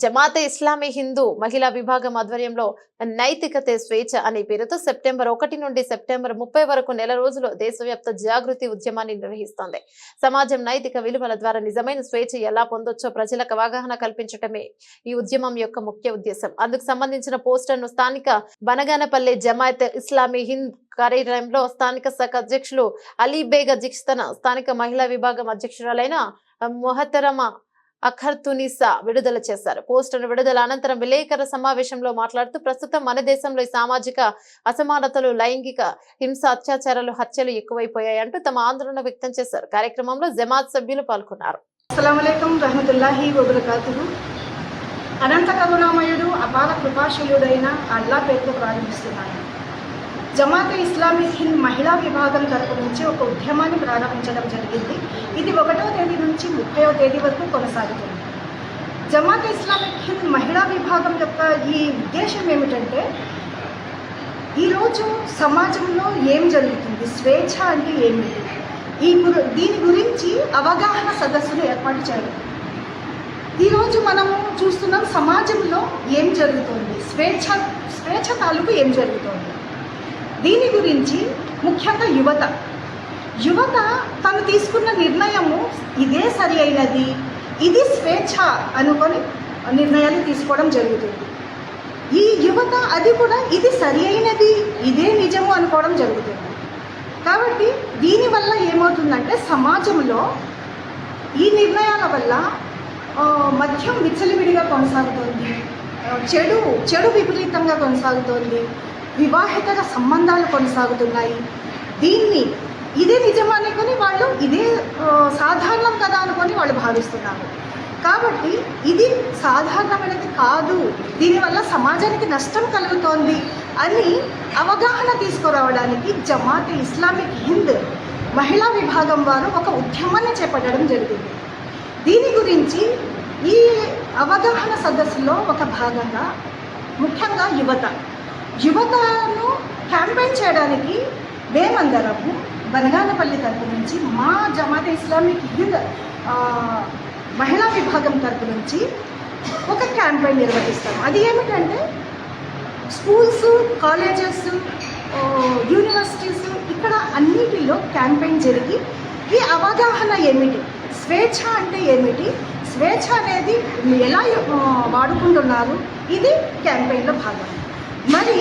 జమాతే ఇస్లామీ హిందూ మహిళా విభాగం ఆధ్వర్యంలో నైతికతే స్వేచ్ఛ అనే పేరుతో సెప్టెంబర్ 1 నుండి సెప్టెంబర్ 30 వరకు నెల రోజులు దేశవ్యాప్త జాగృతి ఉద్యమాన్ని నిర్వహిస్తోంది. సమాజం నైతిక విలువల ద్వారా నిజమైన స్వేచ్ఛ ఎలా పొందొచ్చో ప్రజలకు అవగాహన కల్పించడమే ఈ ఉద్యమం యొక్క ముఖ్య ఉద్దేశం. అందుకు సంబంధించిన పోస్టర్ను స్థానిక బనగానపల్లె జమాతే ఇస్లామీ హింద్ కార్యాలయంలో స్థానిక శాఖ అధ్యక్షులు అలీబేగ్ అధ్యక్షతన స్థానిక మహిళా విభాగం అధ్యక్షురాలైన మొహతరమ అఖర్తునిసా విడుదల చేశారు. పోస్టర్ విడుదల అనంతరం విలేకరుల సమావేశంలో మాట్లాడుతూ ప్రస్తుతం మన దేశంలో సామాజిక అసమానతలు, లైంగిక హింస, అత్యాచారాలు, హత్యలు ఎక్కువైపోయాయంటూ తమ ఆందోళన వ్యక్తం చేశారు. కార్యక్రమంలో జమాత్ సభ్యులు పాల్గొన్నారు. అస్సలాము అలైకుం రహమతుల్లాహి వబరకాతుహు. అనంత కరుణామయుడు, అపార కృపాశీలుడైన అల్లా పేరుతో ప్రారంభిస్తున్నాను. జమాతే ఇస్లామీ హింద్ మహిళా విభాగం తరపు నుంచి ఒక ఉద్యమాన్ని ప్రారంభించడం జరిగింది. ఇది 1వ తేదీ నుంచి 30వ తేదీ వరకు కొనసాగుతుంది. జమాతే ఇస్లామీ హింద్ మహిళా విభాగం యొక్క ఈ ఉద్దేశం ఏమిటంటే, ఈరోజు సమాజంలో ఏం జరుగుతుంది, స్వేచ్ఛ అంటే ఏమిటి, దీని గురించి అవగాహన సదస్సును ఏర్పాటు చేయాలి. ఈరోజు మనము చూస్తున్నాం సమాజంలో ఏం జరుగుతుంది, స్వేచ్ఛ తాలూకు ఏం జరుగుతుంది. దీని గురించి ముఖ్యంగా యువత తను తీసుకున్న నిర్ణయము ఇదే సరి అయినది, ఇది స్వేచ్ఛ అనుకొని నిర్ణయాలు తీసుకోవడం జరుగుతుంది. ఈ యువత అది కూడా ఇది సరి అయినది, ఇదే నిజము అనుకోవడం జరుగుతుంది. కాబట్టి దీనివల్ల ఏమవుతుందంటే సమాజంలో ఈ నిర్ణయాల వల్ల మద్యం విచ్చలవిడిగా కొనసాగుతోంది, చెడు విపరీతంగా కొనసాగుతోంది, వివాహేతర సంబంధాలు కొనసాగుతున్నాయి. ఇదే నిజం అనుకొని వాళ్ళు ఇదే సాధారణం కదా అనుకొని వాళ్ళు భావిస్తున్నారు. కాబట్టి ఇది సాధారణమైనది కాదు, దీనివల్ల సమాజానికి నష్టం కలుగుతోంది అని అవగాహన తీసుకురావడానికి జమాతే ఇస్లామిక్ హింద్ మహిళా విభాగం వారు ఒక ఉద్యమాన్ని చేపట్టడం జరిగింది. దీని గురించి ఈ అవగాహన సదస్సులో ఒక భాగంగా ముఖ్యంగా యువతను క్యాంపెయిన్ చేయడానికి మేమందరము బనగానపల్లి తరపు నుంచి మా జమాతే ఇస్లామిక్ హింద్ మహిళా విభాగం తరపు నుంచి ఒక క్యాంపెయిన్ నిర్వహిస్తాము. అది ఏమిటంటే స్కూల్స్, కాలేజెస్, యూనివర్సిటీస్ ఇక్కడ అన్నిటిలో క్యాంపెయిన్ జరిగి ఈ అవగాహన ఏమిటి, స్వేచ్ఛ అంటే ఏమిటి, స్వేచ్ఛ అనేది ఎలా వాడుకుంటున్నారు, ఇది క్యాంపెయిన్లో భాగం. మరి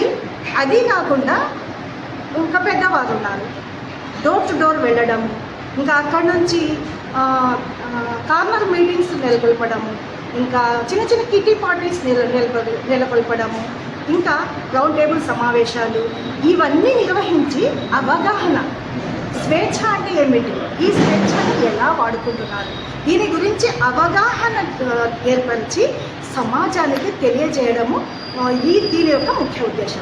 అది కాకుండా ఇంకా పెద్దవారు ఉన్నారు, డోర్ టు డోర్ వెళ్ళడం, ఇంకా అక్కడి నుంచి కార్నర్ మీటింగ్స్ నెలకొల్పడము, ఇంకా చిన్న కిటీ పార్టీస్ నెలకొల్పడము, ఇంకా రౌండ్ టేబుల్ సమావేశాలు, ఇవన్నీ నిర్వహించి అవగాహన, స్వేచ్ఛ అంటే ఏమిటి, ఈ స్వేచ్ఛను ఎలా వాడుకుంటున్నారు, దీని గురించి అవగాహన ఏర్పరిచి సమాజానికి తెలియజేయడము దీని యొక్క ముఖ్య ఉద్దేశం.